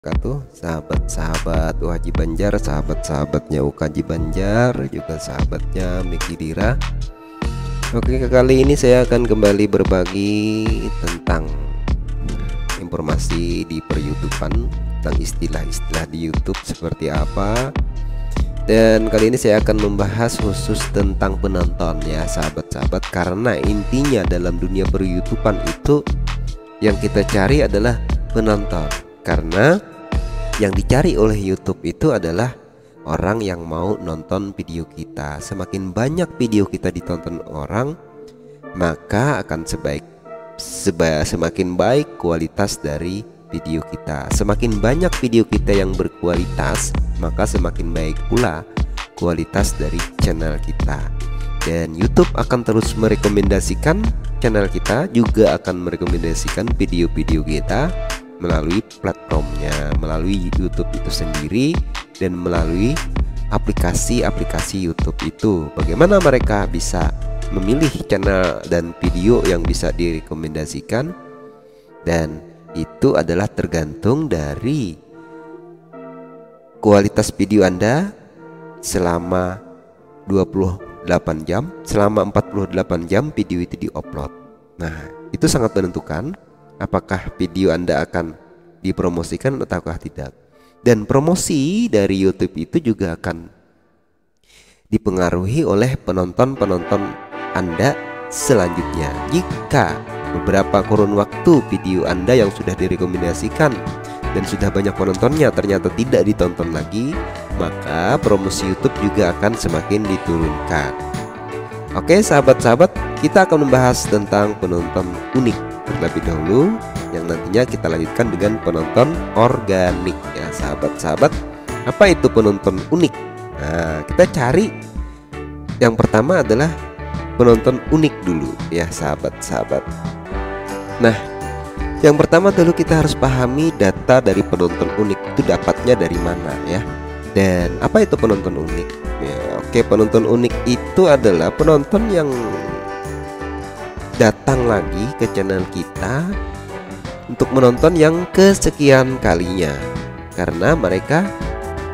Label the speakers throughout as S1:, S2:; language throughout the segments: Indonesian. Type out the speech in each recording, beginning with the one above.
S1: Wabarakatuh, sahabat-sahabat UHJ Banjar, sahabat-sahabatnya UKJ Banjar, juga sahabatnya Miki Dira. Oke, kali ini saya akan kembali berbagi tentang informasi di per-YouTubean, tentang istilah-istilah di YouTube seperti apa. Dan kali ini saya akan membahas khusus tentang penonton ya sahabat-sahabat, karena intinya dalam dunia per-YouTubean itu yang kita cari adalah penonton. Karena yang dicari oleh YouTube itu adalah orang yang mau nonton video kita. Semakin banyak video kita ditonton orang, maka akan semakin baik kualitas dari video kita. Semakin banyak video kita yang berkualitas, maka semakin baik pula kualitas dari channel kita. Dan YouTube akan terus merekomendasikan channel kita, juga akan merekomendasikan video-video kita melalui platformnya, melalui YouTube itu sendiri, dan melalui aplikasi-aplikasi YouTube itu. Bagaimana mereka bisa memilih channel dan video yang bisa direkomendasikan? Dan itu adalah tergantung dari kualitas video Anda selama 28 jam, selama 48 jam video itu diupload. Nah, itu sangat menentukan apakah video Anda akan dipromosikan ataukah tidak. Dan promosi dari YouTube itu juga akan dipengaruhi oleh penonton-penonton Anda selanjutnya. Jika beberapa kurun waktu video Anda yang sudah direkomendasikan dan sudah banyak penontonnya ternyata tidak ditonton lagi, maka promosi YouTube juga akan semakin diturunkan. Oke sahabat-sahabat, kita akan membahas tentang penonton unik terlebih dahulu, yang nantinya kita lanjutkan dengan penonton organik ya sahabat-sahabat. Apa itu penonton unik? Nah, kita cari yang pertama adalah penonton unik dulu ya sahabat-sahabat. Nah, yang pertama dulu kita harus pahami data dari penonton unik itu dapatnya dari mana ya. Dan apa itu penonton unik? Ya, oke, penonton unik itu adalah penonton yang datang lagi ke channel kita untuk menonton yang kesekian kalinya, karena mereka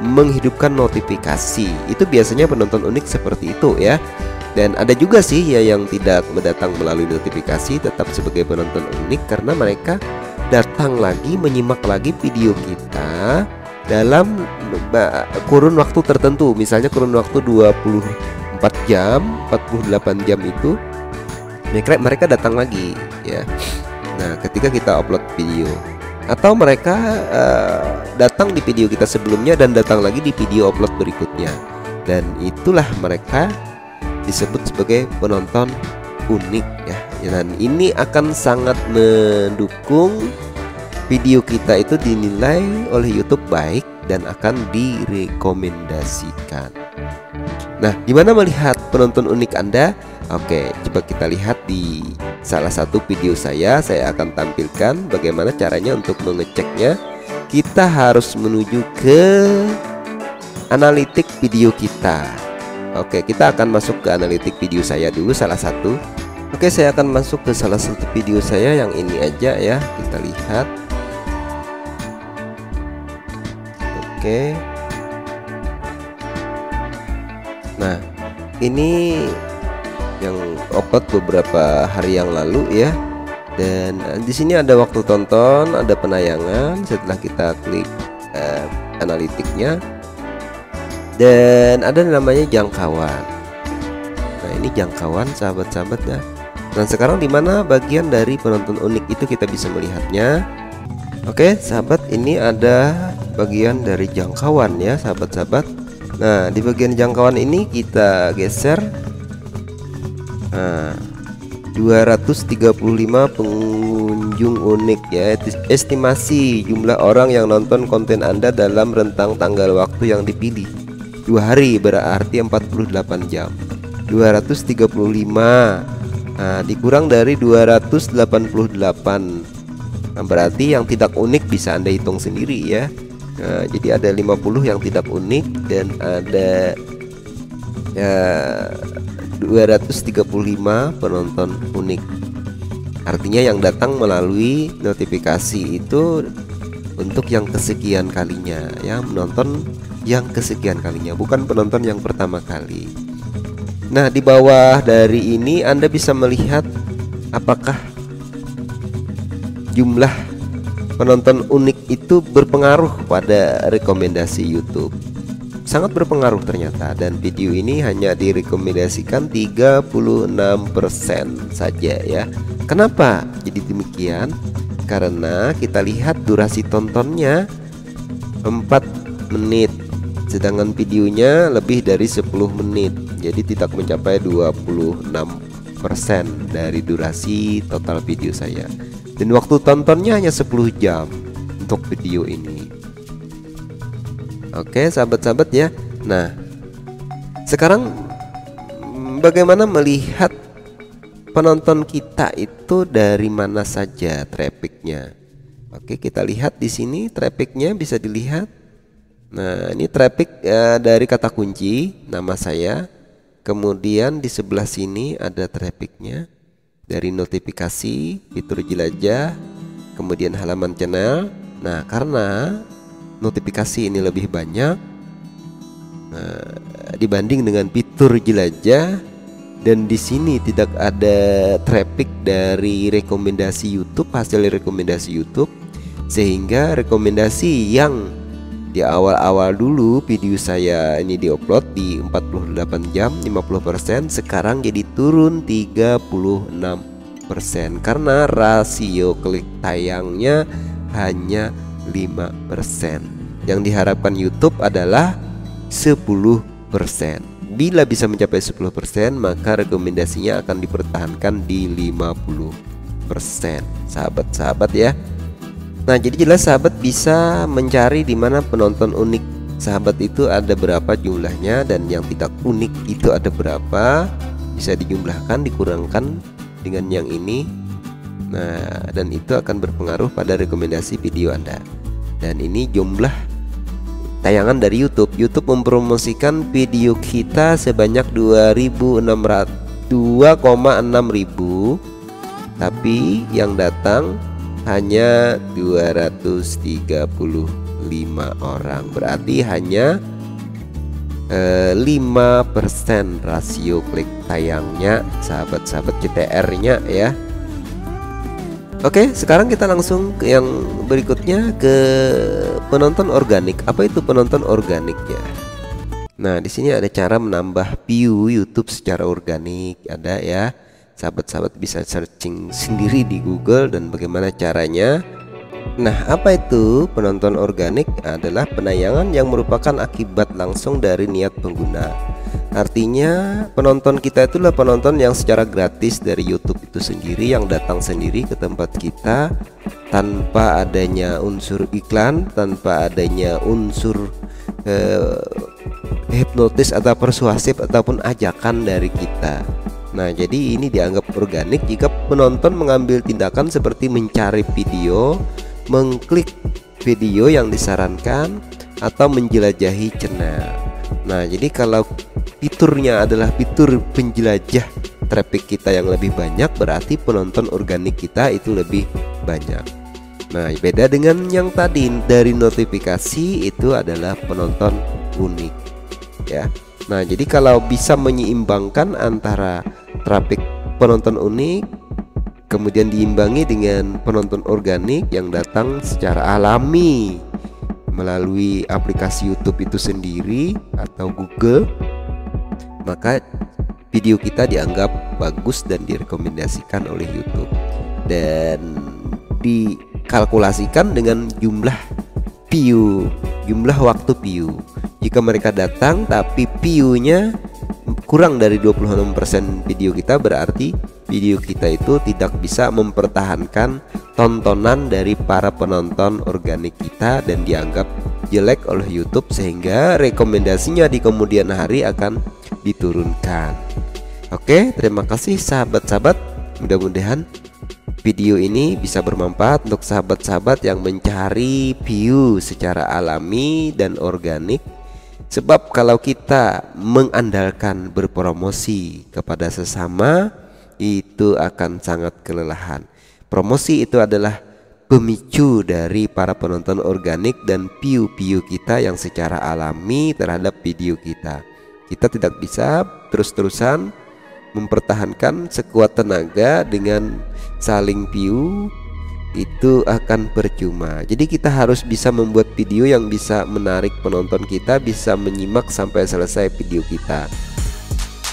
S1: menghidupkan notifikasi. Itu biasanya penonton unik seperti itu ya. Dan ada juga sih ya yang tidak mendatang melalui notifikasi, tetap sebagai penonton unik karena mereka datang lagi, menyimak lagi video kita dalam kurun waktu tertentu. Misalnya kurun waktu 24 jam, 48 jam itu mereka datang lagi ya. Nah, ketika kita upload video, atau mereka datang di video kita sebelumnya dan datang lagi di video upload berikutnya, dan itulah mereka disebut sebagai penonton unik ya. Dan ini akan sangat mendukung video kita itu dinilai oleh YouTube baik dan akan direkomendasikan. Nah, gimana melihat penonton unik Anda? Oke, coba kita lihat di salah satu video saya akan tampilkan bagaimana caranya untuk mengeceknya. Kita harus menuju ke analitik video kita. Oke, kita akan masuk ke analitik video saya dulu, salah satu. Oke, saya akan masuk ke salah satu video saya yang ini aja ya. Kita lihat. Oke. Nah, ini yang upload beberapa hari yang lalu ya. Dan di sini ada waktu tonton, ada penayangan. Setelah kita klik analitiknya, dan ada namanya jangkauan. Nah, ini jangkauan sahabat-sahabat ya. Dan sekarang di mana bagian dari penonton unik itu kita bisa melihatnya. Oke sahabat, ini ada bagian dari jangkauan ya sahabat-sahabat. Nah, di bagian jangkauan ini kita geser. Nah, 235 pengunjung unik ya. Estimasi jumlah orang yang nonton konten Anda dalam rentang tanggal waktu yang dipilih 2 hari, berarti 48 jam. 235 dikurang dari 288, nah, berarti yang tidak unik bisa Anda hitung sendiri ya. Nah, jadi ada 50 yang tidak unik dan ada 235 penonton unik. Artinya yang datang melalui notifikasi itu untuk yang kesekian kalinya ya, menonton yang kesekian kalinya, bukan penonton yang pertama kali. Nah, di bawah dari ini Anda bisa melihat apakah jumlah penonton unik itu berpengaruh pada rekomendasi YouTube. Sangat berpengaruh ternyata, dan video ini hanya direkomendasikan 36% saja ya. Kenapa jadi demikian? Karena kita lihat durasi tontonnya 4 menit, sedangkan videonya lebih dari 10 menit. Jadi tidak mencapai 26% dari durasi total video saya. Dan waktu tontonnya hanya 10 jam untuk video ini. Oke sahabat-sahabat ya. Nah, sekarang bagaimana melihat penonton kita itu dari mana saja trafficnya? Oke, kita lihat di sini trafficnya bisa dilihat. Nah, ini traffic dari kata kunci nama saya. Kemudian di sebelah sini ada trafficnya dari notifikasi, fitur jelajah, kemudian halaman channel. Nah, karena notifikasi ini lebih banyak dibanding dengan fitur jelajah, dan di sini tidak ada traffic dari rekomendasi YouTube, hasil rekomendasi YouTube, sehingga rekomendasi yang di awal-awal dulu video saya ini diupload di 48 jam 50%, sekarang jadi turun 36% karena rasio klik tayangnya hanya 5%. Yang diharapkan YouTube adalah 10%. Bila bisa mencapai 10%, maka rekomendasinya akan dipertahankan di 50%. Sahabat-sahabat ya. Nah, jadi jelas sahabat bisa mencari di mana penonton unik sahabat itu ada berapa jumlahnya, dan yang tidak unik itu ada berapa. Bisa dijumlahkan, dikurangkan dengan yang ini. Nah, dan itu akan berpengaruh pada rekomendasi video Anda. Dan ini jumlah tayangan dari YouTube. YouTube mempromosikan video kita sebanyak 2,6 ribu, tapi yang datang hanya 235 orang. Berarti hanya 5% rasio klik tayangnya, sahabat-sahabat CTR-nya ya. Oke, sekarang kita langsung ke yang berikutnya, ke penonton organik. Apa itu penonton organik ya? Nah, di sini ada cara menambah view YouTube secara organik, ada ya. Sahabat-sahabat bisa searching sendiri di Google dan bagaimana caranya. Nah, apa itu penonton organik? Adalah penayangan yang merupakan akibat langsung dari niat pengguna. Artinya penonton kita itulah penonton yang secara gratis dari YouTube itu sendiri, yang datang sendiri ke tempat kita tanpa adanya unsur iklan, tanpa adanya unsur hipnotis atau persuasif ataupun ajakan dari kita. Nah, jadi ini dianggap organik jika penonton mengambil tindakan seperti mencari video, mengklik video yang disarankan, atau menjelajahi channel. Nah, jadi kalau fiturnya adalah fitur penjelajah traffic kita yang lebih banyak, berarti penonton organik kita itu lebih banyak. Nah, beda dengan yang tadi dari notifikasi, itu adalah penonton unik ya. Nah, jadi kalau bisa menyeimbangkan antara traffic penonton unik kemudian diimbangi dengan penonton organik yang datang secara alami melalui aplikasi YouTube itu sendiri atau Google, maka video kita dianggap bagus dan direkomendasikan oleh YouTube, dan dikalkulasikan dengan jumlah view, jumlah waktu view. Jika mereka datang tapi view-nya kurang dari 26% video kita, berarti video kita itu tidak bisa mempertahankan tontonan dari para penonton organik kita dan dianggap jelek oleh YouTube, sehingga rekomendasinya di kemudian hari akan diturunkan. Oke, terima kasih sahabat-sahabat. Mudah-mudahan video ini bisa bermanfaat untuk sahabat-sahabat yang mencari view secara alami dan organik. Sebab kalau kita mengandalkan berpromosi kepada sesama, itu akan sangat kelelahan. Promosi itu adalah pemicu dari para penonton organik dan view-view kita yang secara alami terhadap video kita. Kita tidak bisa terus-terusan mempertahankan sekuat tenaga dengan saling view, itu akan percuma. Jadi kita harus bisa membuat video yang bisa menarik penonton kita, bisa menyimak sampai selesai video kita.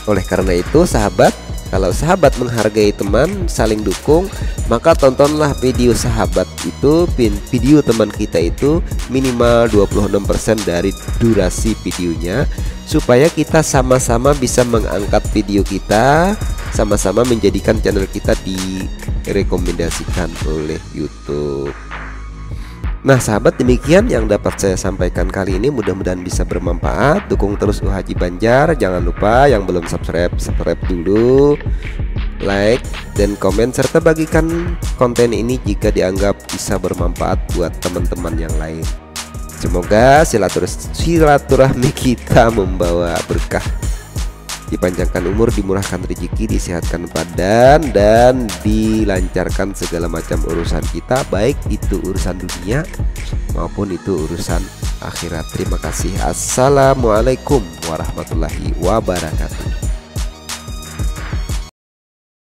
S1: Oleh karena itu sahabat, kalau sahabat menghargai teman, saling dukung, maka tontonlah video sahabat itu, video teman kita itu minimal 26% dari durasi videonya, supaya kita sama-sama bisa mengangkat video kita, sama-sama menjadikan channel kita direkomendasikan oleh YouTube. Nah sahabat, demikian yang dapat saya sampaikan kali ini, mudah-mudahan bisa bermanfaat. Dukung terus Haji Banjar, jangan lupa yang belum subscribe dulu, like dan komen, serta bagikan konten ini jika dianggap bisa bermanfaat buat teman-teman yang lain. Semoga silaturahmi kita membawa berkah, dipanjangkan umur, dimurahkan rezeki, disehatkan badan, dan dilancarkan segala macam urusan kita, baik itu urusan dunia maupun itu urusan akhirat. Terima kasih. Assalamualaikum warahmatullahi wabarakatuh.